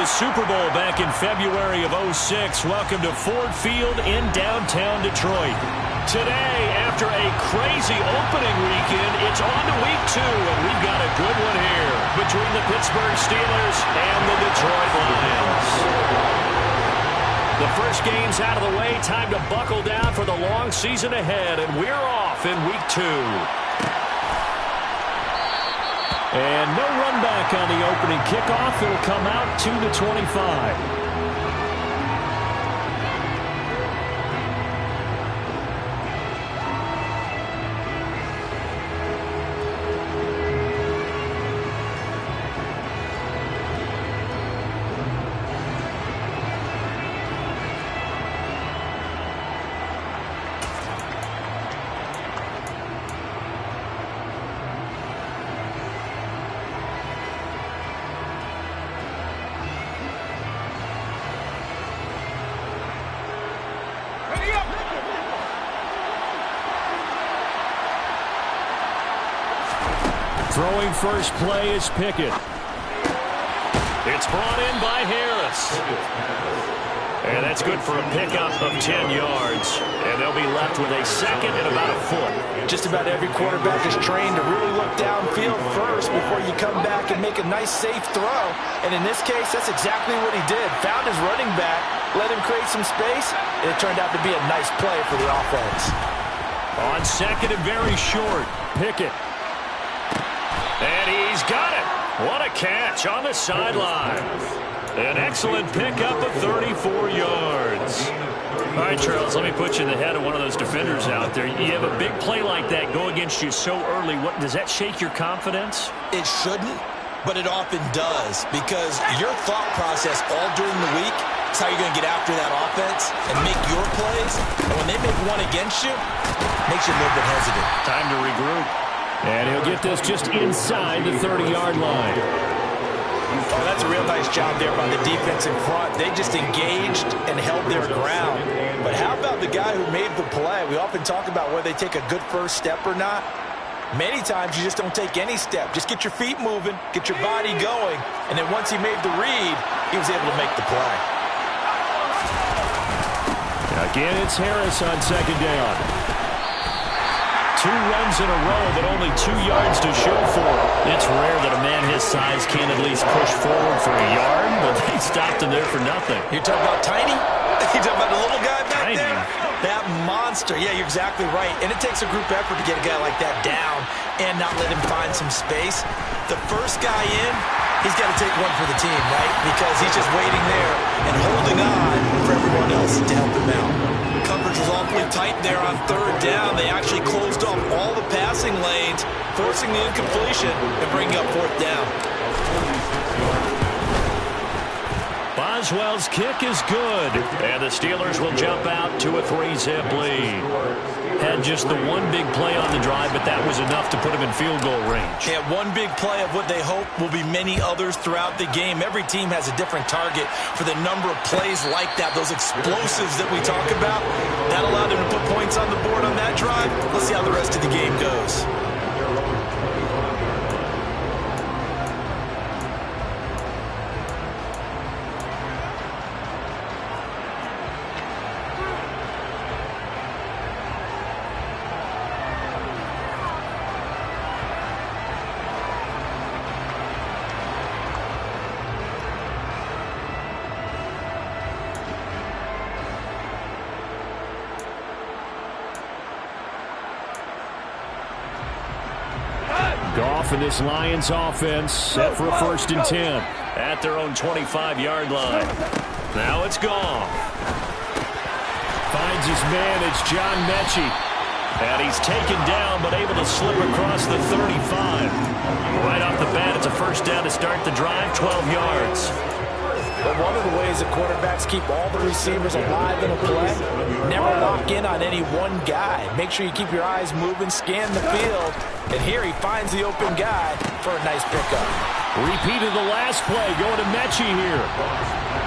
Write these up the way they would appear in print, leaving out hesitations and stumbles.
the Super Bowl back in February of '06. Welcome to Ford Field in downtown Detroit. Today, after a crazy opening weekend, it's on to week 2, and we've got a good one here between the Pittsburgh Steelers and the Detroit Lions. The first game's out of the way. Time to buckle down for the long season ahead, and we're off in week 2. And no run back on the opening kickoff. It'll come out to the 25. Throwing first play is Pickett. It's brought in by Harris. And that's good for a pickup of 10 yards. And they'll be left with a second and about a foot. Just about every quarterback is trained to really look downfield first before you come back and make a nice, safe throw. And in this case, that's exactly what he did. Found his running back, let him create some space, and it turned out to be a nice play for the offense. On second and very short, Pickett. And he's got it. What a catch on the sideline. An excellent pickup of 34 yards. All right, Charles, let me put you in the head of one of those defenders out there. You have a big play like that go against you so early. Does that shake your confidence? It shouldn't, but it often does, because your thought process all during the week is how you're going to get after that offense and make your plays. And when they make one against you, it makes you a little bit hesitant. Time to regroup. And he'll get this just inside the 30-yard line. Oh, that's a real nice job there by the defense in front. They just engaged and held their ground. But how about the guy who made the play? We often talk about whether they take a good first step or not. Many times you just don't take any step. Just get your feet moving, get your body going, and then once he made the read, he was able to make the play. Again, it's Harris on second down. 2 runs in a row, but only 2 yards to show for it. It's rare that a man his size can't at least push forward for a yard, but they stopped him there for nothing. You're talking about tiny? You're talking about the little guy back there? That monster. Yeah, you're exactly right. And it takes a group effort to get a guy like that down and not let him find some space. The first guy in, he's got to take one for the team, right? Because he's just waiting there and holding on for everyone else to help him out. Coverage was awfully tight there on third down. They actually closed off all the passing lanes, forcing the incompletion and bringing up fourth down. Boswell's kick is good, and the Steelers will jump out to a 3-zip lead. Had just the one big play on the drive, but that was enough to put him in field goal range. Yeah, one big play of what they hope will be many others throughout the game. Every team has a different target for the number of plays like that, those explosives that we talk about. That allowed them to put points on the board on that drive. Let's see how the rest of the game goes. Goff and this Lions offense set for a 1st and 10 at their own 25-yard line. Now it's Goff. Finds his man. It's John Mechie. And he's taken down but able to slip across the 35. Right off the bat, it's a 1st down to start the drive, 12 yards. But one of the ways that quarterbacks keep all the receivers alive in a play, never lock in on any one guy. Make sure you keep your eyes moving, scan the field. And here he finds the open guy for a nice pickup. Repeat of the last play, going to Mechie here.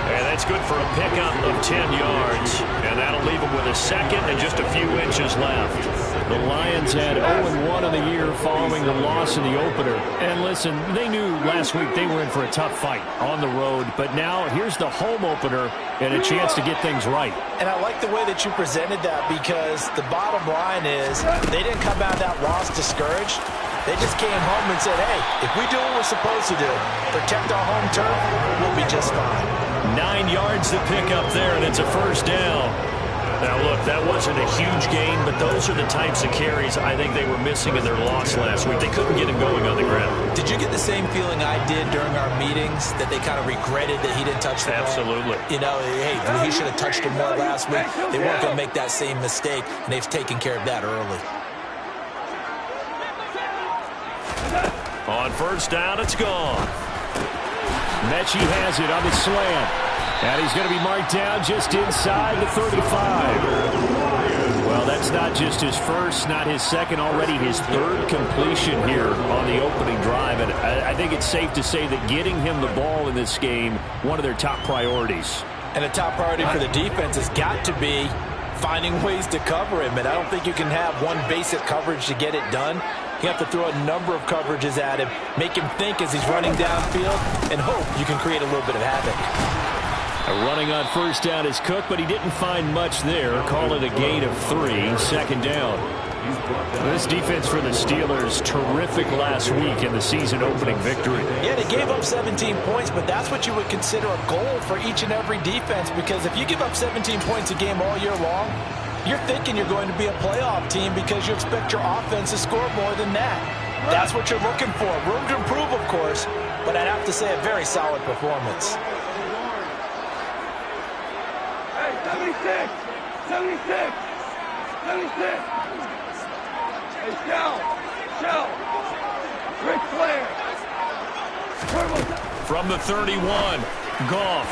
And that's good for a pickup of 10 yards. And that'll leave them with a second and just a few inches left. The Lions had 0-1 in the year following the loss in the opener. And listen, they knew last week they were in for a tough fight on the road. But now here's the home opener and a chance to get things right. And I like the way that you presented that, because the bottom line is they didn't come out of that loss discouraged. They just came home and said, hey, if we do what we're supposed to do, protect our home turf, we'll be just fine. 9 yards to pick up there, and it's a first down. Now, look, that wasn't a huge gain, but those are the types of carries I think they were missing in their loss last week. They couldn't get him going on the ground. Did you get the same feeling I did during our meetings, that they kind of regretted that he didn't touch the ball? Absolutely. You know, hey, he should have touched him more last week. They weren't going to make that same mistake, and they've taken care of that early. On first down, it's gone. Mechie has it on the slant. And he's going to be marked down just inside the 35. Well, that's not just his first, not his second, already his third completion here on the opening drive. And I think it's safe to say that getting him the ball in this game, one of their top priorities. And a top priority for the defense has got to be finding ways to cover him. And I don't think you can have one basic coverage to get it done. You have to throw a number of coverages at him, make him think as he's running downfield, and hope you can create a little bit of havoc. Running on first down is Cook, but he didn't find much there. Call it a gain of 3, second down. This defense for the Steelers, terrific last week in the season opening victory. Yeah, they gave up 17 points, but that's what you would consider a goal for each and every defense, because if you give up 17 points a game all year long, you're thinking you're going to be a playoff team because you expect your offense to score more than that. That's what you're looking for. Room to improve, of course, but I'd have to say a very solid performance. 76! 76! 76! Hey, Shell! Ric Flair! From the 31, Goff.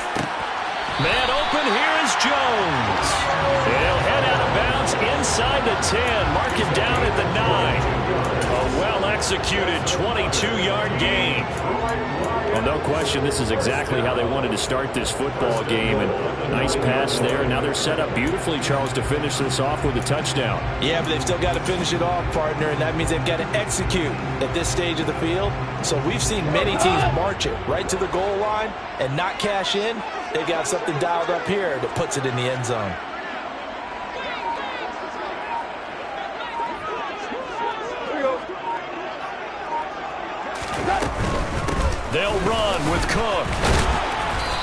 Man open, here is Jones. He'll head out of bounds inside the 10. Mark him down at the 9. A well-executed 22-yard gain. Well, no question, this is exactly how they wanted to start this football game. And nice pass there. Now they're set up beautifully, Charles, to finish this off with a touchdown. Yeah, but they've still got to finish it off, partner, and that means they've got to execute at this stage of the field. So we've seen many teams march it right to the goal line and not cash in. They've got something dialed up here that puts it in the end zone. They'll run with Cook.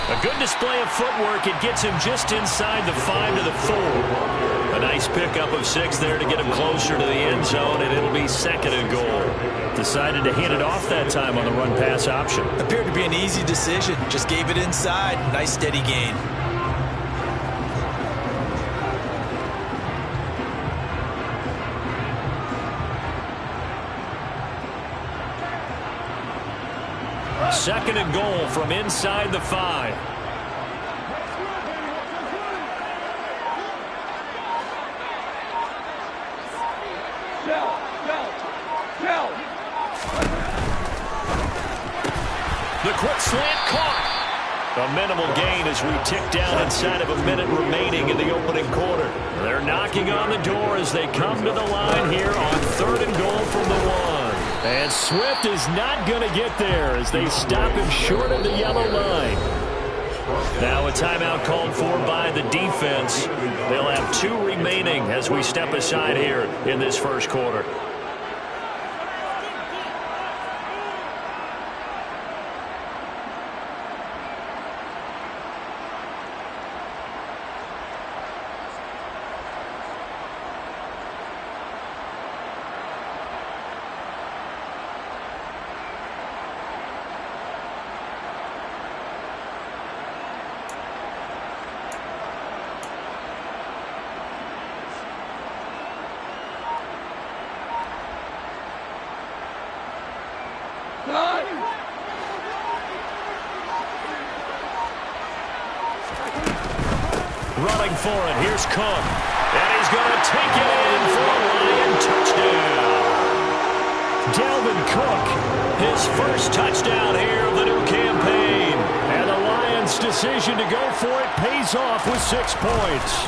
A good display of footwork. It gets him just inside the 5 to the 4. A nice pickup of 6 there to get him closer to the end zone, and it'll be second and goal. Decided to hand it off that time on the run-pass option. Appeared to be an easy decision. Just gave it inside. Nice steady gain. Second and goal from inside the 5. The quick slant caught. A minimal gain as we tick down inside of a minute remaining in the opening quarter. They're knocking on the door as they come to the line here on third and goal from the 1. And Swift is not going to get there as they stop him short of the yellow line. Now a timeout called for by the defense. They'll have 2 remaining as we step aside here in this first quarter. Running for it, here's Cook. And he's going to take it in for a Lion touchdown. Dalvin Cook, his first touchdown here of the new campaign. And the Lions Defense decision to go for it pays off with 6 points.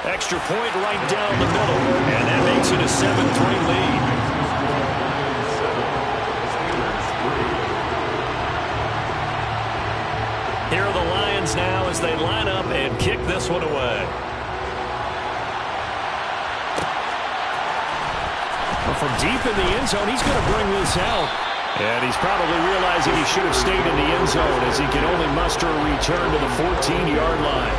Extra point right down the middle, and that makes it a 7-3 lead. Here are the Lions now as they line up and kick this one away. Well, from deep in the end zone, he's going to bring this out. And he's probably realizing he should have stayed in the end zone as he can only muster a return to the 14-yard line.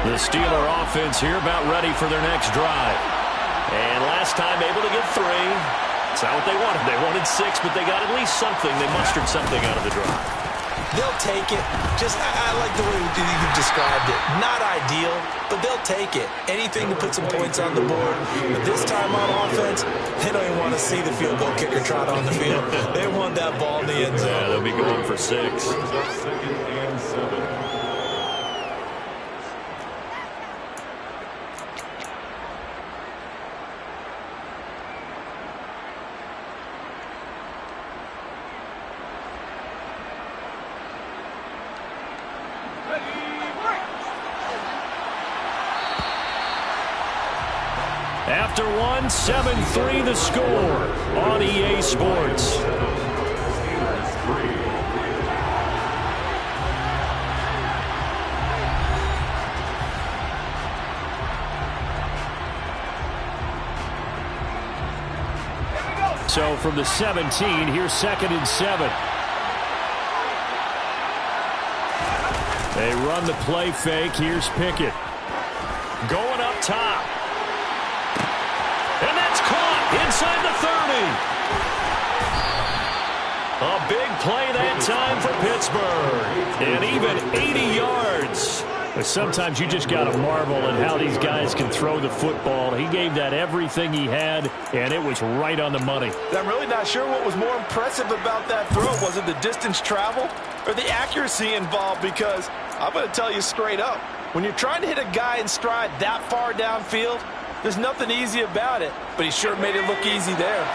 The Steeler offense here about ready for their next drive. And last time able to get 3. It's not what they wanted. They wanted 6, but they got at least something. They mustered something out of the drive. They'll take it. I like the way you described it. Not ideal, but they'll take it. Anything to put some points on the board. But this time on offense, they don't even want to see the field goal kicker trot on the field. They want that ball in the end zone. Yeah, they'll be going for 6. Second and 7. After 7-3 the score on EA Sports. So from the 17, here's 2nd and 7. They run the play fake. Here's Pickett. Going up top. And that's caught inside the 30. A big play that time for Pittsburgh. And even 80 yards. But sometimes you just got to marvel at how these guys can throw the football. He gave that everything he had, and it was right on the money. I'm really not sure what was more impressive about that throw. Was it the distance traveled or the accuracy involved? Because I'm going to tell you straight up, when you're trying to hit a guy in stride that far downfield, there's nothing easy about it. But he sure made it look easy there.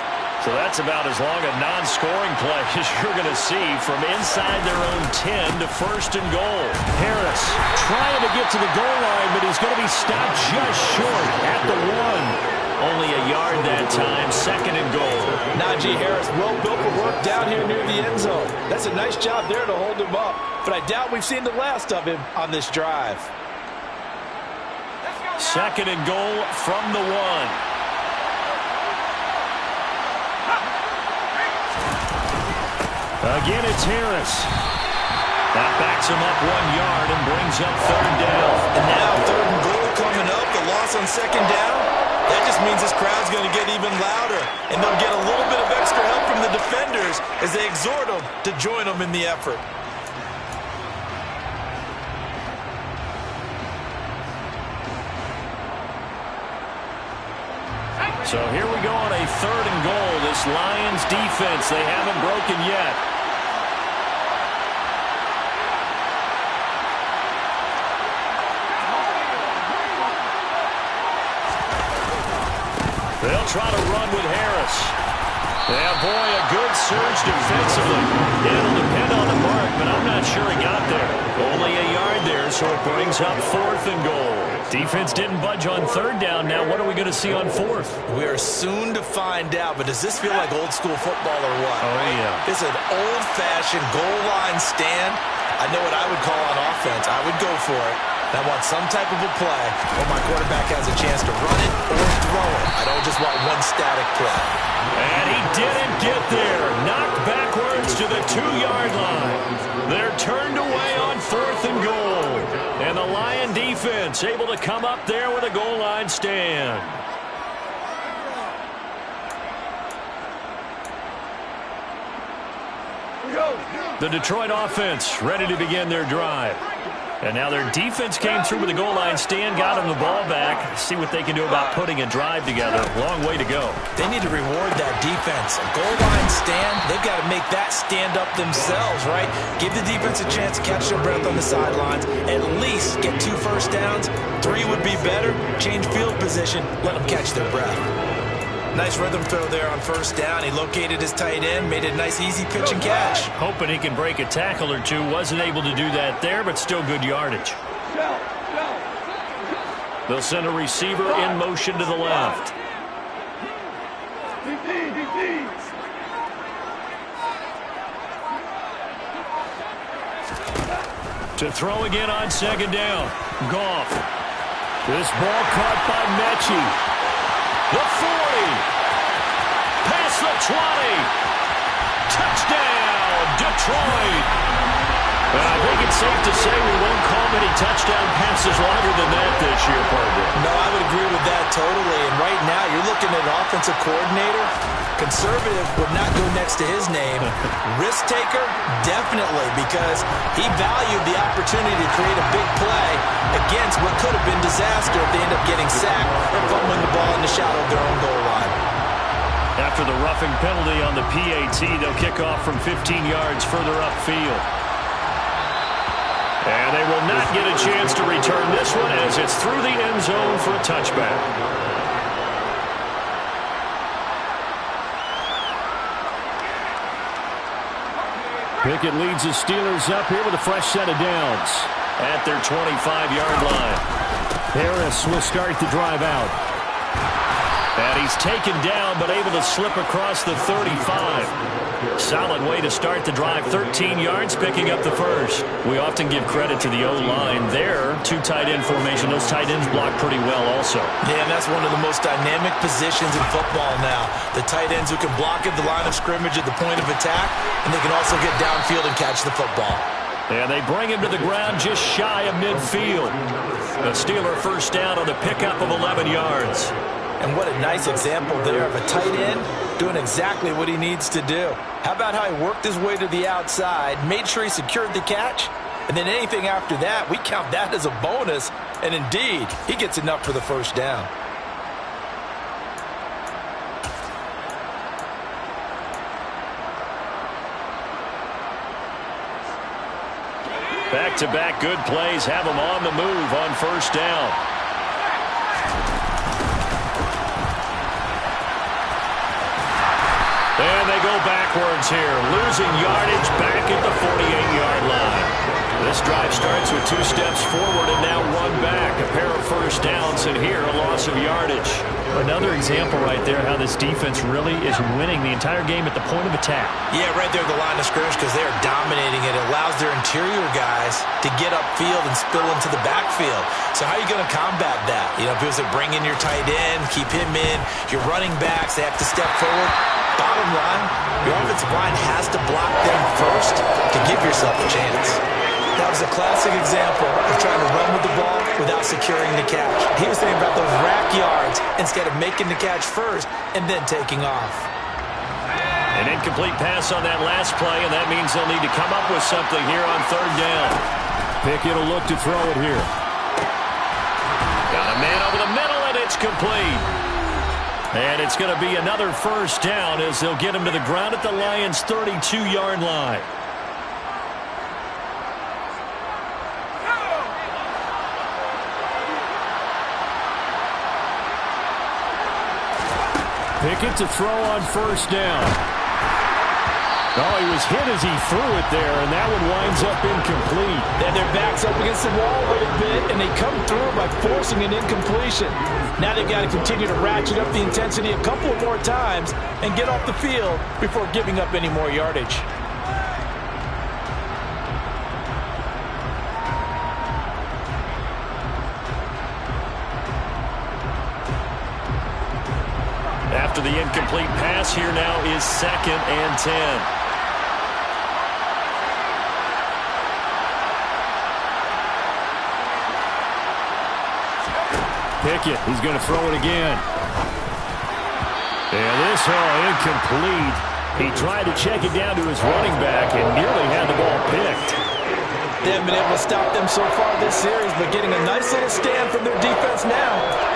So that's about as long a non-scoring play as you're going to see from inside their own 10 to 1st and goal. Harris trying to get to the goal line, but he's going to be stopped just short at the 1. Only a yard that time, 2nd and goal. Najee Harris, well built for work down here near the end zone. That's a nice job there to hold him up. But I doubt we've seen the last of him on this drive. 2nd and goal from the 1. Again, it's Harris. That backs him up 1 yard and brings up 3rd down. And now 3rd and goal coming up. The loss on 2nd down. That just means this crowd's going to get even louder. And they'll get a little bit of extra help from the defenders as they exhort them to join them in the effort. So here we go on a 3rd and goal. This Lions defense, they haven't broken yet. They'll try to run with Harris. Yeah, boy, a good surge defensively. It'll depend on the mark, but I'm not sure he got there. Only a yard there, so it brings up 4th and goal. Defense didn't budge on 3rd down. Now what are we going to see on 4th? We are soon to find out, but does this feel like old school football or what? Oh, yeah. It's an old-fashioned goal line stand. I know what I would call on offense. I would go for it. I want some type of a play where my quarterback has a chance to run it or throw it. I don't just want one static play. And he didn't get there. Knocked backwards to the 2-yard line. They're turned away on 4th and goal. And the Lion defense able to come up there with a goal line stand. The Detroit offense ready to begin their drive. And now their defense came through with a goal line stand, got them the ball back. See what they can do about putting a drive together. Long way to go. They need to reward that defense. A goal line stand, they've got to make that stand up themselves, right? Give the defense a chance to catch their breath on the sidelines. At least get 2 first downs. 3 would be better. Change field position. Let them catch their breath. Nice rhythm throw there on first down. He located his tight end, made it a nice, easy pitch and catch. Hoping he can break a tackle or two. Wasn't able to do that there, but still good yardage. They'll send a receiver in motion to the left. To throw again on second down. Goff. This ball caught by Mechie. The 40. Past the 20. Touchdown, Detroit. And I think it's safe to say we won't call many touchdown passes longer than that this year, partner. No, I would agree with that totally. And right now, you're looking at an offensive coordinator. Conservative would not go next to his name. Risk taker, definitely, because he valued the opportunity to create a big play against what could have been disaster if they end up getting sacked or fumbling the ball in the shadow of their own goal line. After the roughing penalty on the PAT, they'll kick off from 15 yards further upfield. And they will not get a chance to return this one as it's through the end zone for a touchback. Pickett leads the Steelers up here with a fresh set of downs at their 25-yard line. Harris will start the drive out. And he's taken down but able to slip across the 35. Solid way to start the drive. 13 yards, picking up the first. We often give credit to the O-line there. Two tight end formation. Those tight ends block pretty well also. Yeah, and that's one of the most dynamic positions in football now. The tight ends who can block at the line of scrimmage at the point of attack, and they can also get downfield and catch the football. And they bring him to the ground just shy of midfield. The Steeler first down on the pickup of 11 yards. And what a nice example there of a tight end doing exactly what he needs to do. How about how he worked his way to the outside, made sure he secured the catch, and then anything after that, we count that as a bonus. And indeed, he gets enough for the first down. Back-to-back good plays have him on the move on first down. And they go backwards here, losing yardage back at the 48-yard line. This drive starts with 2 steps forward and now 1 back. A pair of first downs, and here a loss of yardage. Another example right there how this defense really is winning the entire game at the point of attack. Yeah, right there at the line of scrimmage because they are dominating it. It allows their interior guys to get upfield and spill into the backfield. So how are you going to combat that? You know, people say bring in your tight end, keep him in. Your running backs, they have to step forward. Bottom line, your offensive line has to block them first to give yourself a chance. That was a classic example of trying to run with the ball without securing the catch. He was thinking about those rack yards instead of making the catch first and then taking off. An incomplete pass on that last play, and that means they'll need to come up with something here on third down. Pickett will look to throw it here. Got a man over the middle, and it's complete. And it's going to be another first down as they'll get him to the ground at the Lions' 32-yard line. Pickett to throw on first down. Oh, he was hit as he threw it there, and that one winds up incomplete. And their back's up against the wall a little bit, and they come through by forcing an incompletion. Now they've got to continue to ratchet up the intensity a couple of more times and get off the field before giving up any more yardage. After the incomplete pass, here now is 2nd and 10. Pickett, he's going to throw it again. And this incomplete. He tried to check it down to his running back and nearly had the ball picked. They haven't been able to stop them so far this series, but getting a nice little stand from their defense now.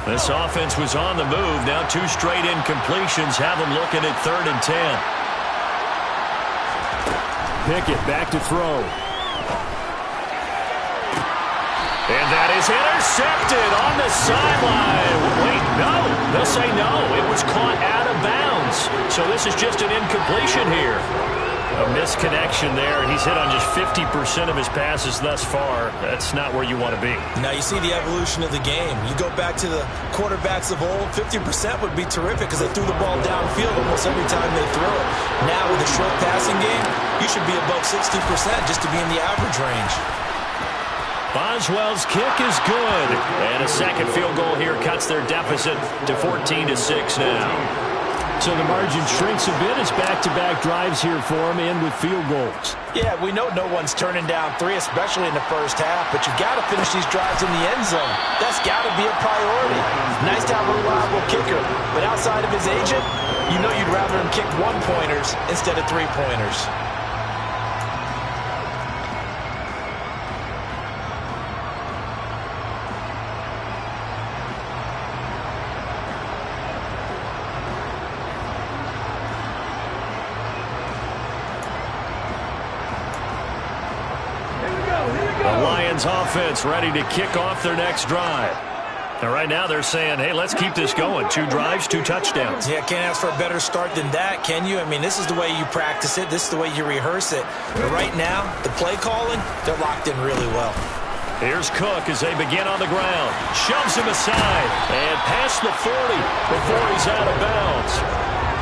This offense was on the move. Now 2 straight incompletions have them looking at 3rd and 10. Pickett back to throw. And that is intercepted on the sideline. Wait, no. They'll say no. It was caught out of bounds. So this is just an incompletion here. A misconnection there, and he's hit on just 50% of his passes thus far. That's not where you want to be. Now you see the evolution of the game. You go back to the quarterbacks of old, 50% would be terrific because they threw the ball downfield almost every time they threw it. Now with a short passing game, you should be above 60% just to be in the average range. Boswell's kick is good. And a second field goal here cuts their deficit to 14-6 now. So the margin shrinks a bit as back-to-back drives here for him and with field goals. Yeah, we know no one's turning down 3, especially in the first half, but you got to finish these drives in the end zone. That's got to be a priority. Nice to have a reliable kicker, but outside of his agent, you know you'd rather him kick 1-pointers instead of 3-pointers. Offense ready to kick off their next drive. And right now they're saying, hey, let's keep this going. 2 drives, 2 touchdowns. Yeah, can't ask for a better start than that, can you? I mean, this is the way you practice it. This is the way you rehearse it. But right now, the play calling, they're locked in really well. Here's Cook as they begin on the ground. Shoves him aside and past the 40 before he's out of bounds.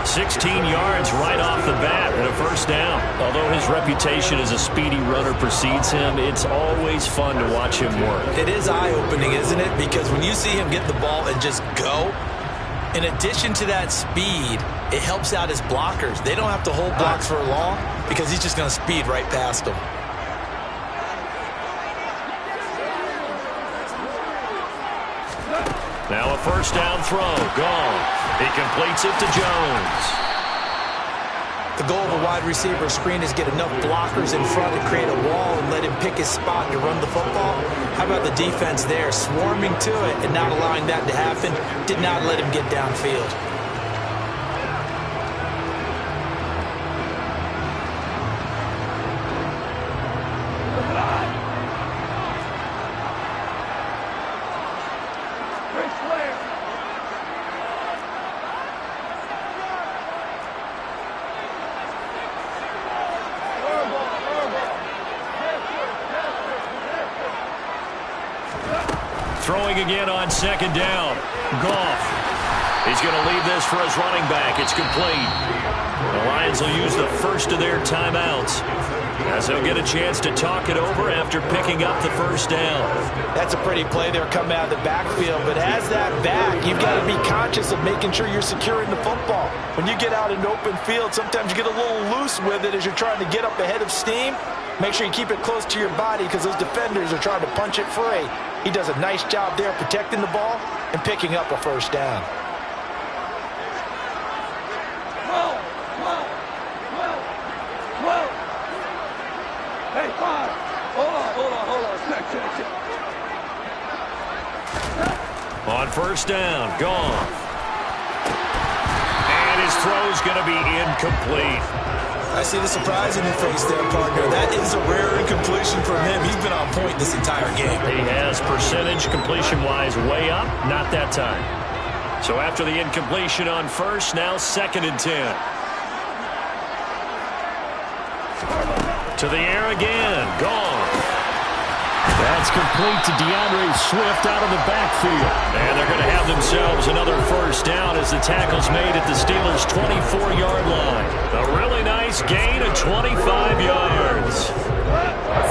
16 yards right off the bat and a first down. Although his reputation as a speedy runner precedes him, it's always fun to watch him work. It is eye-opening, isn't it? Because when you see him get the ball and just go, in addition to that speed, it helps out his blockers. They don't have to hold blocks for long because he's just going to speed right past them. Now a first down throw. Gone. He completes it to Jones. The goal of a wide receiver screen is get enough blockers in front to create a wall and let him pick his spot to run the football. How about the defense there, swarming to it and not allowing that to happen? Did not let him get downfield. Throwing again on second down. Goff. He's going to leave this for his running back. It's complete. The Lions will use the first of their timeouts as they'll get a chance to talk it over after picking up the first down. That's a pretty play there coming out of the backfield, but as that back, you've got to be conscious of making sure you're securing the football. When you get out in open field, sometimes you get a little loose with it as you're trying to get up ahead of steam. Make sure you keep it close to your body because those defenders are trying to punch it free. He does a nice job there protecting the ball and picking up a first down. Hey, five. Hold on. Check. On first down, gone. And his throw's going to be incomplete. I see the surprise in your face there, partner. That is a rare incompletion from him. He's been on point this entire game. He has percentage completion-wise way up, not that time. So after the incompletion on first, now 2nd and 10. To the air again, gone. That's complete to DeAndre Swift out of the backfield. And they're going to have themselves another first down as the tackle's made at the Steelers' 24-yard line. A really nice gain of 25 yards.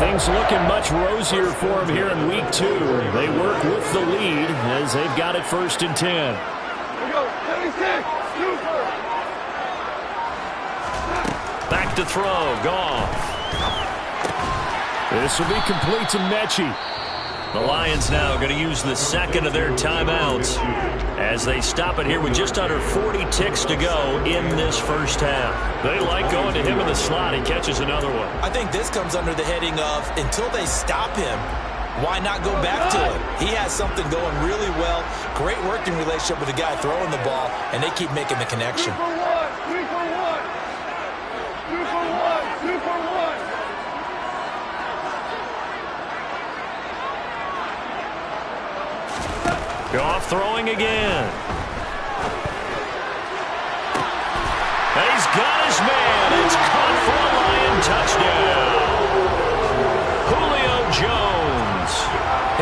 Things looking much rosier for them here in week 2. They work with the lead as they've got it 1st and 10. Here we go. 76. Back to throw, gone. This will be complete to Mechie. The Lions now going to use the second of their timeouts as they stop it here with just under 40 ticks to go in this first half. They like going to him in the slot. He catches another one. I think this comes under the heading of until they stop him, why not go back to him? He has something going really well. Great working relationship with the guy throwing the ball, and they keep making the connection. 3 for 1. 2 for 1. 2 for 1. Goff throwing again. He's got his man. It's caught for a Lion touchdown. Julio Jones,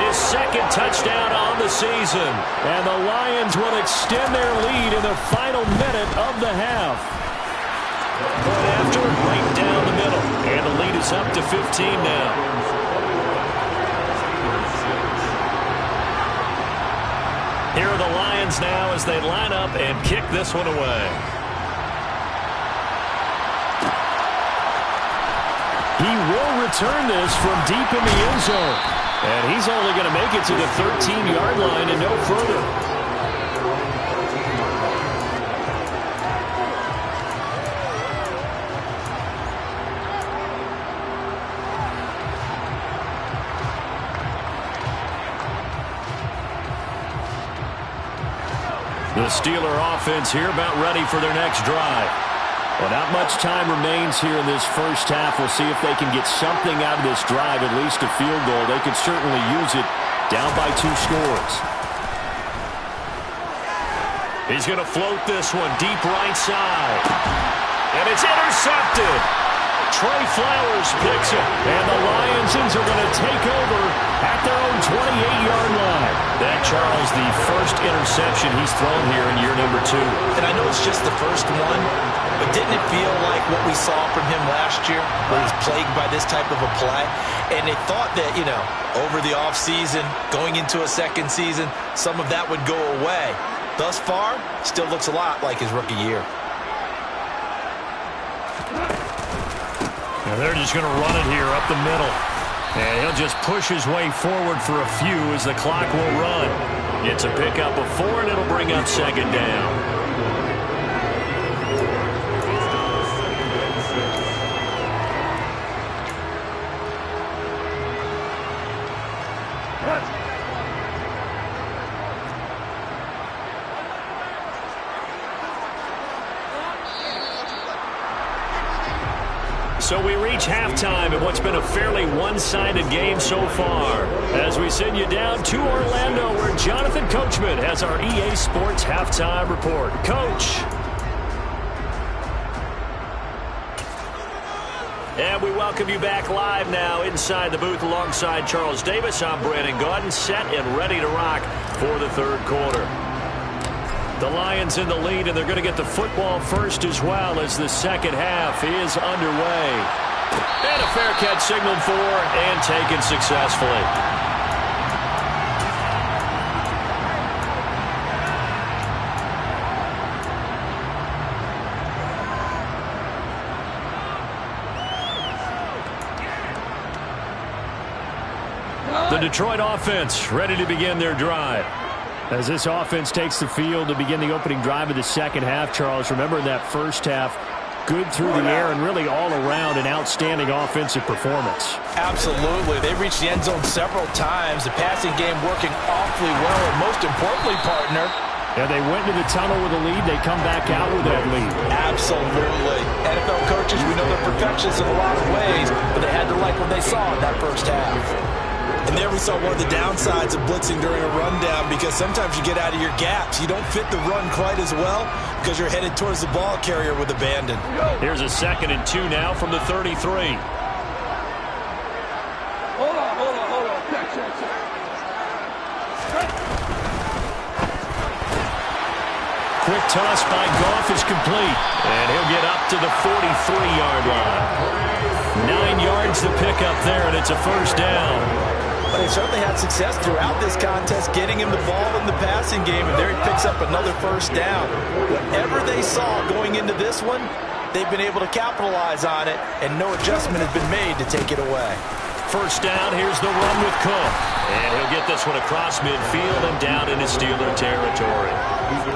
his second touchdown on the season. And the Lions will extend their lead in the final minute of the half. Right after, right down the middle. And the lead is up to 15 now. Here are the Lions now as they line up and kick this one away. He will return this from deep in the end zone. And he's only going to make it to the 13-yard line and no further. The Steeler offense here about ready for their next drive. Well, not much time remains here in this first half. We'll see if they can get something out of this drive, at least a field goal. They could certainly use it down by 2 scores. He's going to float this one deep right side. And it's intercepted. Trey Flowers picks it. And the Lions are going to take over at their own 28-yard line. That, Charles, the first interception he's thrown here in year number 2. And I know it's just the first one, but didn't it feel like what we saw from him last year, where he's plagued by this type of a play? And they thought that, you know, over the offseason, going into a second season, some of that would go away. Thus far, still looks a lot like his rookie year. Now they're just going to run it here up the middle. And he'll just push his way forward for a few as the clock will run. Gets a pickup of 4, and it'll bring up second down. So we reach halftime in what's been a fairly one-sided game so far. As we send you down to Orlando, where Jonathan Coachman has our EA Sports Halftime Report. Coach. And we welcome you back live now inside the booth alongside Charles Davis. I'm Brandon Gaudin, set and ready to rock for the third quarter. The Lions in the lead, and they're going to get the football first as well as the second half is underway. And a fair catch signaled for and taken successfully. The Detroit offense ready to begin their drive. As this offense takes the field to begin the opening drive of the second half, Charles, remember in that first half, good through the air and really all around an outstanding offensive performance. Absolutely. They reached the end zone several times. The passing game working awfully well, and most importantly, partner, yeah, they went into the tunnel with a lead. They come back out with that lead. Absolutely. NFL coaches, we know they're perfectionists in a lot of ways, but they had to like what they saw in that first half. And there we saw one of the downsides of blitzing during a rundown, because sometimes you get out of your gaps. You don't fit the run quite as well because you're headed towards the ball carrier with abandon. Here's a 2nd and 2 now from the 33. Hold on. Check. Quick toss by Goff is complete. And he'll get up to the 43-yard line. 9 yards to pick up there, and it's a first down. But they certainly had success throughout this contest, getting him the ball in the passing game, and there he picks up another first down. Whatever they saw going into this one, they've been able to capitalize on it, and no adjustment has been made to take it away. First down, here's the run with Cook. And he'll get this one across midfield and down into Steeler territory.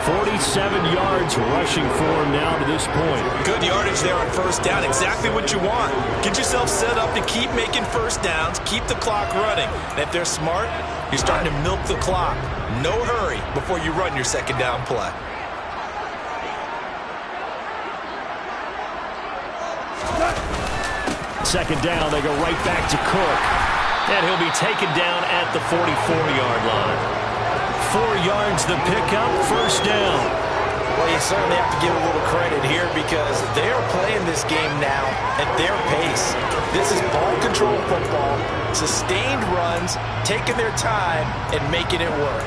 47 yards rushing for him now to this point. Good yardage there on first down. Exactly what you want. Get yourself set up to keep making first downs, keep the clock running. And if they're smart, you're starting to milk the clock. No hurry before you run your second down play. Second down, they go right back to Cook. And he'll be taken down at the 44-yard line. 4 yards the pickup, first down. Well, you certainly have to give a little credit here because they're playing this game now at their pace. This is ball control football, sustained runs, taking their time and making it work.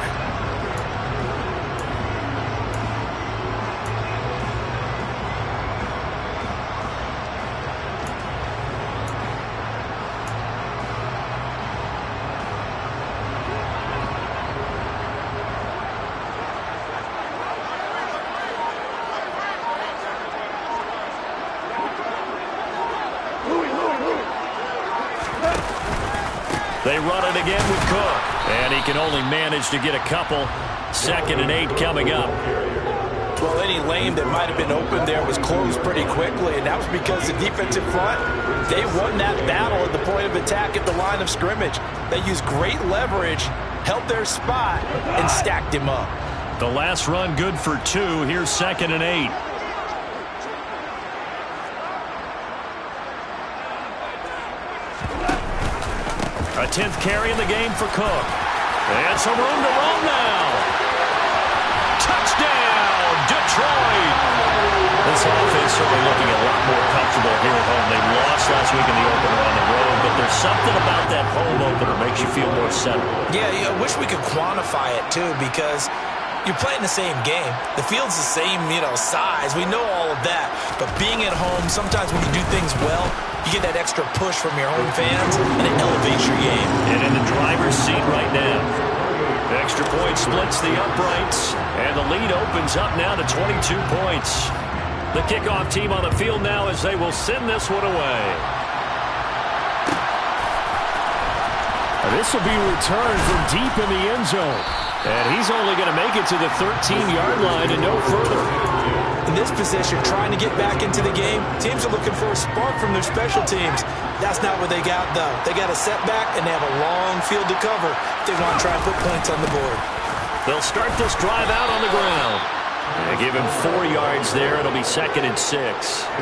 They run it again with Cook. And he can only manage to get a couple. 2nd and 8 coming up. Well, any lane that might have been open there was closed pretty quickly, and that was because the defensive front, they won that battle at the point of attack at the line of scrimmage. They used great leverage, held their spot, and stacked him up. The last run good for 2. Here's 2nd and 8. A 10th carry in the game for Cook. And some room to run now. Touchdown, Detroit. This offense certainly looking a lot more comfortable here at home. They lost last week in the opener on the road, but there's something about that home opener that makes you feel more settled. Yeah, I wish we could quantify it, too, because you're playing the same game. The field's the same, size. We know all of that. But being at home, sometimes when you do things well, you get that extra push from your home fans, and it elevates your game. And in the driver's seat right now. Extra point splits the uprights, and the lead opens up now to 22 points. The kickoff team on the field now as they will send this one away. This will be returned from deep in the end zone. And he's only going to make it to the 13-yard line and no further. In this position, trying to get back into the game, teams are looking for a spark from their special teams. That's not what they got, though. They got a setback, and they have a long field to cover if they want to try and put points on the board. They'll start this drive out on the ground. They give him 4 yards there. It'll be 2nd and 6.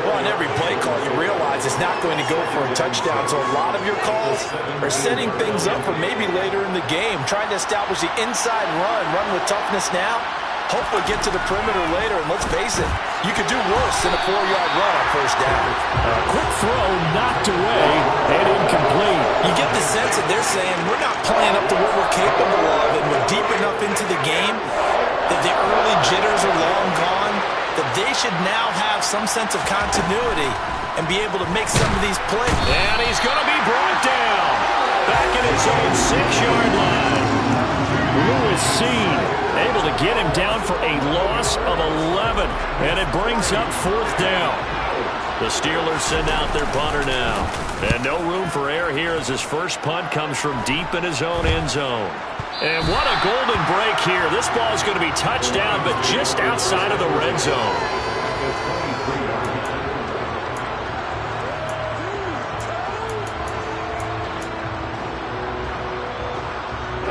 Well, on every play call, you realize it's not going to go for a touchdown. So a lot of your calls are setting things up for maybe later in the game, trying to establish the inside run with toughness now. Hopefully get to the perimeter later, and let's face it, you could do worse than a 4-yard run on first down. A quick throw knocked away and incomplete. You get the sense that they're saying we're not playing up to what we're capable of, and we're deep enough into the game that the early jitters are long gone, that they should now have some sense of continuity and be able to make some of these plays. And he's going to be brought down back in his own 6-yard line. Lewis Cine able to get him down for a loss of 11, and it brings up 4th down. The Steelers send out their punter now. And no room for error here as his first punt comes from deep in his own end zone. And what a golden break here. This ball is going to be touchdown, but just outside of the red zone.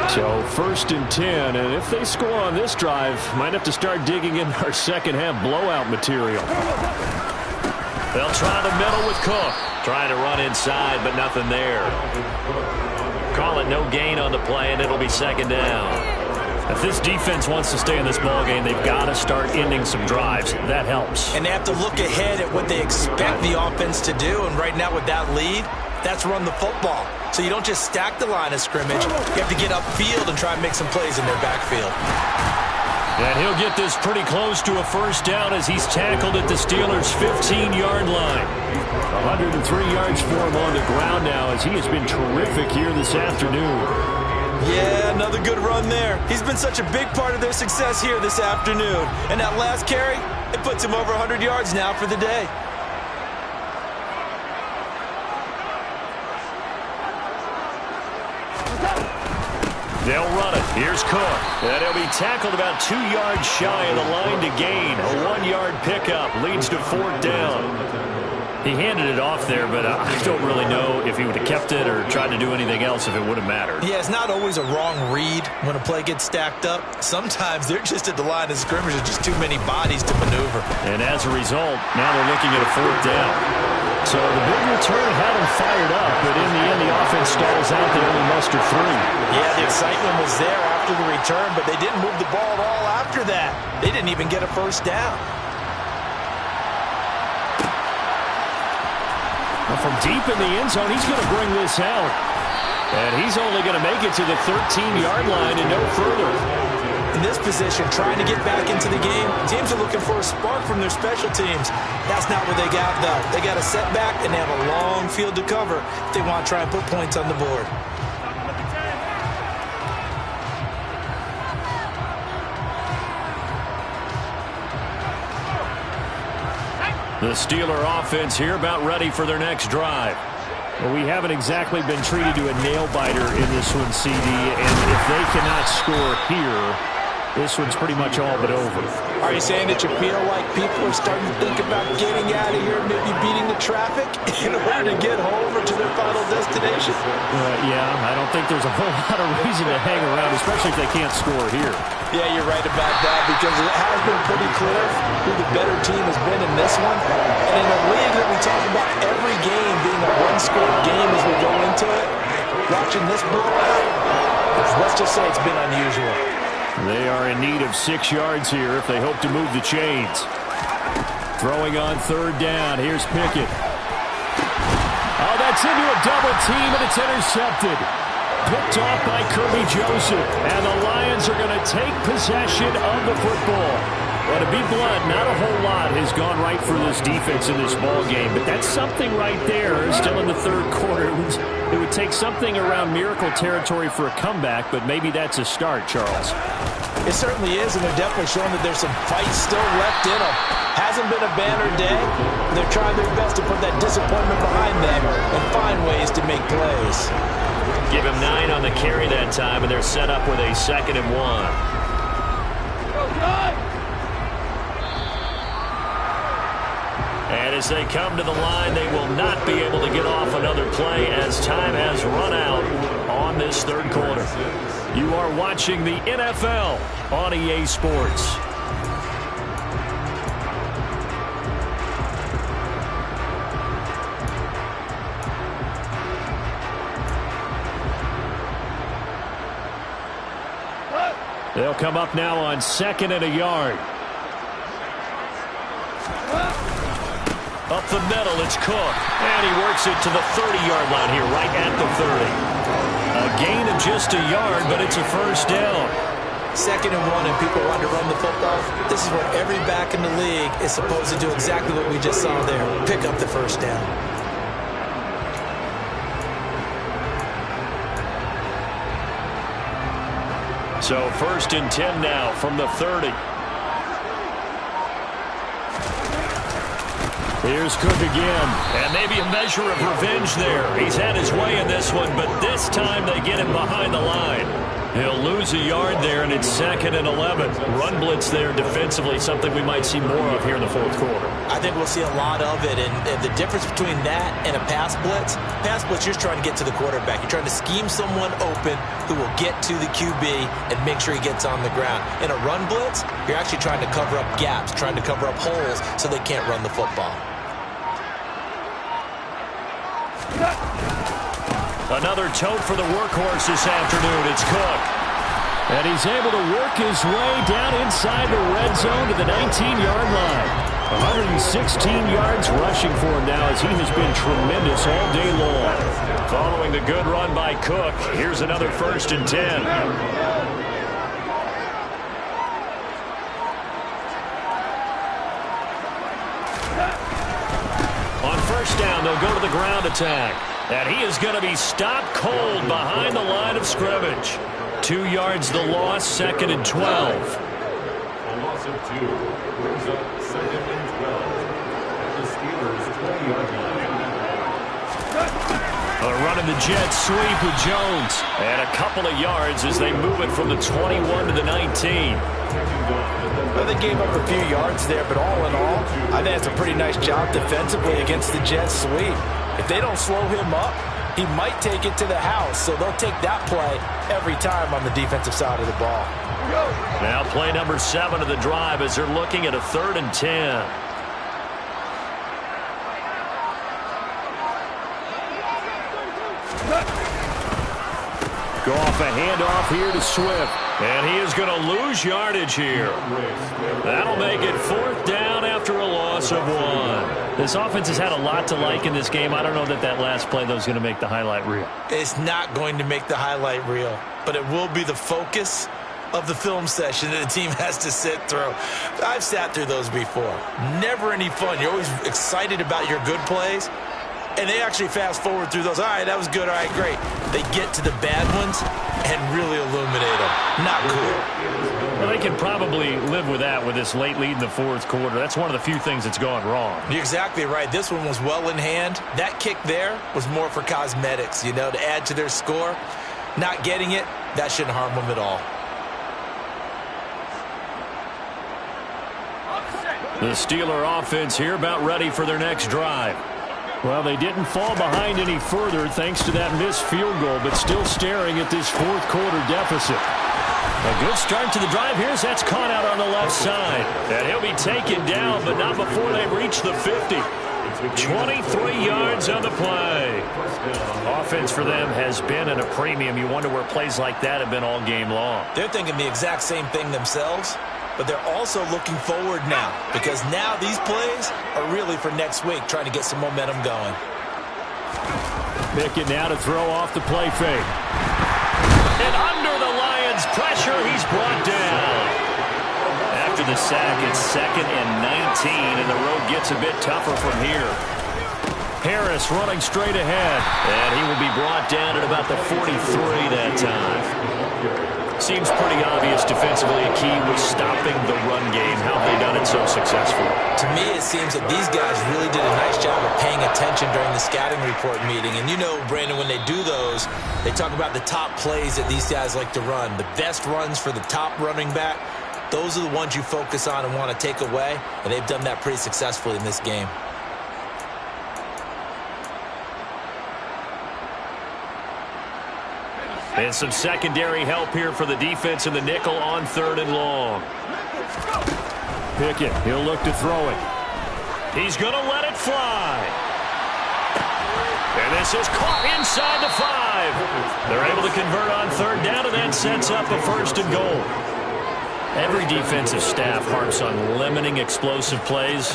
So 1st and 10, and if they score on this drive, might have to start digging in our second half blowout material. They'll try the middle with Cook. Trying to run inside, but nothing there. Call it no gain on the play, and it'll be 2nd down. If this defense wants to stay in this ballgame, they've got to start ending some drives. That helps. And they have to look ahead at what they expect the offense to do, and right now with that lead, that's run the football. So you don't just stack the line of scrimmage. You have to get upfield and try and make some plays in their backfield. And he'll get this pretty close to a first down as he's tackled at the Steelers' 15-yard line. 103 yards for him on the ground now as he has been terrific here this afternoon. Yeah, another good run there. He's been such a big part of their success here this afternoon. And that last carry, it puts him over 100 yards now for the day. They'll run it. Here's Cook. And he'll be tackled about 2 yards shy of the line to gain. A 1-yard pickup leads to 4th down. He handed it off there, but I don't really know if he would have kept it or tried to do anything else if it would have mattered. Yeah, it's not always a wrong read when a play gets stacked up. Sometimes they're just at the line of scrimmage. There's just too many bodies to maneuver. And as a result, now they're looking at a 4th down. So the big return had him fired up, but in the end, the offense stalls out. They only mustered 3. Yeah, the excitement was there after the return, but they didn't move the ball at all after that. They didn't even get a 1st down. From deep in the end zone, he's going to bring this out. And he's only going to make it to the 13-yard line and no further. In this position, trying to get back into the game, teams are looking for a spark from their special teams. That's not what they got, though. They got a setback, and they have a long field to cover if they want to try and put points on the board. The Steeler offense here about ready for their next drive. Well, we haven't exactly been treated to a nail-biter in this one, CD, and if they cannot score here, this one's pretty much all but over. Are you saying that you feel like people are starting to think about getting out of here, maybe beating the traffic in order to get home or to their final destination? Yeah, I don't think there's a whole lot of reason to hang around, especially if they can't score here. Yeah, you're right about that, because it has been pretty clear who the better team has been in this one. And in a league that we talk about every game being a one-score game as we go into it, watching this blowout, let's just say it's been unusual. They are in need of 6 yards here if they hope to move the chains. Throwing on 3rd down. Here's Pickett. Oh, that's into a double team, and it's intercepted. Picked off by Kirby Joseph. And the Lions are going to take possession of the football. Well, to be blunt, not a whole lot has gone right for this defense in this ball game, but that's something right there. Still in the 3rd quarter. It would take something around miracle territory for a comeback, but maybe that's a start, Charles. It certainly is, and they're definitely showing that there's some fight still left in them. Hasn't been a banner day. They're trying their best to put that disappointment behind them and find ways to make plays. Give him 9 on the carry that time, and they're set up with a 2nd and 1. And as they come to the line, they will not be able to get off another play as time has run out on this 3rd quarter. You are watching the NFL on EA Sports. They'll come up now on 2nd and a yard. Up the middle, it's Cook. And he works it to the 30-yard line here, right at the 30. A gain of just a yard, but it's a 1st down. 2nd and 1, and people want to run the football. This is where every back in the league is supposed to do exactly what we just saw there. Pick up the 1st down. So 1st and 10 now from the 30. Here's Cook again. And maybe a measure of revenge there. He's had his way in this one, but this time they get him behind the line. He'll lose a yard there, and it's 2nd and 11. Run blitz there defensively, something we might see more of here in the 4th quarter. I think we'll see a lot of it, and the difference between that and a pass blitz, you're just trying to get to the quarterback. You're trying to scheme someone open who will get to the QB and make sure he gets on the ground. In a run blitz, you're actually trying to cover up gaps, trying to cover up holes so they can't run the football. Another tote for the workhorse this afternoon. It's Cook. And he's able to work his way down inside the red zone to the 19-yard line. 116 yards rushing for him now as he has been tremendous all day long. Following the good run by Cook, here's another 1st and 10. On 1st down, they'll go to the ground attack. And he is going to be stopped cold behind the line of scrimmage. 2 yards the loss, 2nd and 12. A loss of 2 brings up 2nd and 12 at the Steelers' 20-yard line. They're running the jet sweep with Jones. And a couple of yards as they move it from the 21 to the 19. Well, they gave up a few yards there, but all in all, I think that's a pretty nice job defensively against the jet sweep. If they don't slow him up, he might take it to the house, so they'll take that play every time on the defensive side of the ball. Now play number 7 of the drive as they're looking at a 3rd and 10. Go off a handoff here to Swift. And he is going to lose yardage here. That'll make it 4th down after a loss of 1. This offense has had a lot to like in this game. I don't know that that last play, though, is going to make the highlight reel. It's not going to make the highlight reel, but it will be the focus of the film session that the team has to sit through. I've sat through those before. Never any fun. You're always excited about your good plays, and they actually fast forward through those. All right, that was good. All right, great. They get to the bad ones and really illuminate them. Not cool. Well, they can probably live with that with this late lead in the 4th quarter. That's one of the few things that's gone wrong. You're exactly right. This one was well in hand. That kick there was more for cosmetics, you know, to add to their score. Not getting it, that shouldn't harm them at all. The Steeler offense here about ready for their next drive. Well, they didn't fall behind any further thanks to that missed field goal, but still staring at this 4th quarter deficit. A good start to the drive here as that's caught out on the left side. And he'll be taken down, but not before they reach the 50. 23 yards on the play. Offense for them has been at a premium. You wonder where plays like that have been all game long. They're thinking the exact same thing themselves, but they're also looking forward now because now these plays are really for next week, trying to get some momentum going. Pickett now to throw off the play fake. And under the Lions' pressure, he's brought down. After the sack, it's 2nd and 19, and the road gets a bit tougher from here. Harris running straight ahead, and he will be brought down at about the 43 that time. Seems pretty obvious defensively a key was stopping the run game. How have they done it so successfully? To me, it seems that these guys really did a nice job of paying attention during the scouting report meeting. And you know, Brandon, when they do those, they talk about the top plays that these guys like to run. The best runs for the top running back, those are the ones you focus on and want to take away. And they've done that pretty successfully in this game. And some secondary help here for the defense in the nickel on 3rd and long. Pickett, he'll look to throw it. He's going to let it fly. And this is caught inside the 5. They're able to convert on 3rd down, and that sets up a 1st and goal. Every defensive staff harps on limiting explosive plays.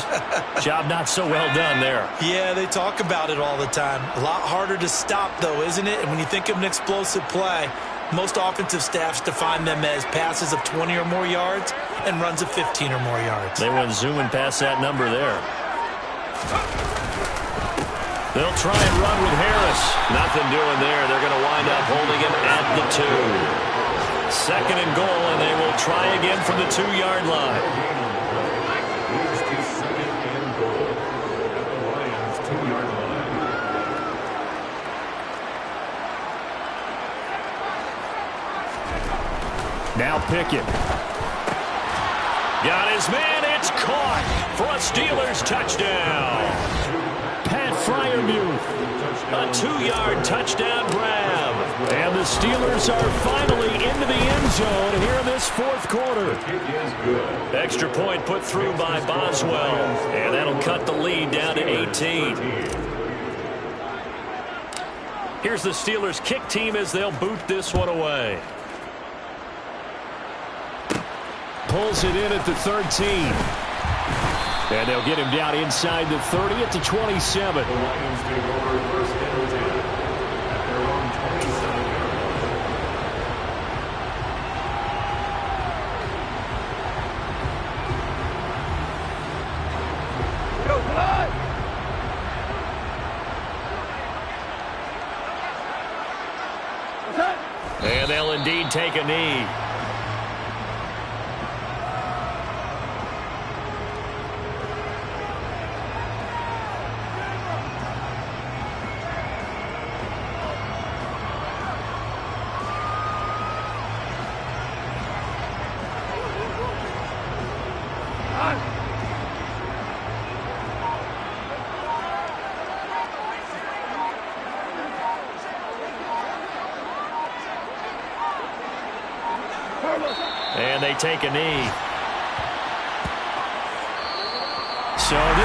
Job not so well done there. Yeah, they talk about it all the time. A lot harder to stop, though, isn't it? And when you think of an explosive play, most offensive staffs define them as passes of 20 or more yards and runs of 15 or more yards. They went zooming past that number there. They'll try and run with Harris. Nothing doing there. They're going to wind up holding him at the 2. 2nd and goal, and they will try again from the 2-yard line. Now Pickett. Got his man. It's caught for a Steelers touchdown. Pat Freiermuth. A 2-yard touchdown grab. And the Steelers are finally into the end zone here in this 4th quarter. Extra point put through by Boswell. And that'll cut the lead down to 18. Here's the Steelers kick team as they'll boot this one away. Pulls it in at the 13. And they'll get him down inside the 30 at the 27. The Lions take over 1st and 10 at their own 27. And they'll indeed take a knee. And they take a knee. So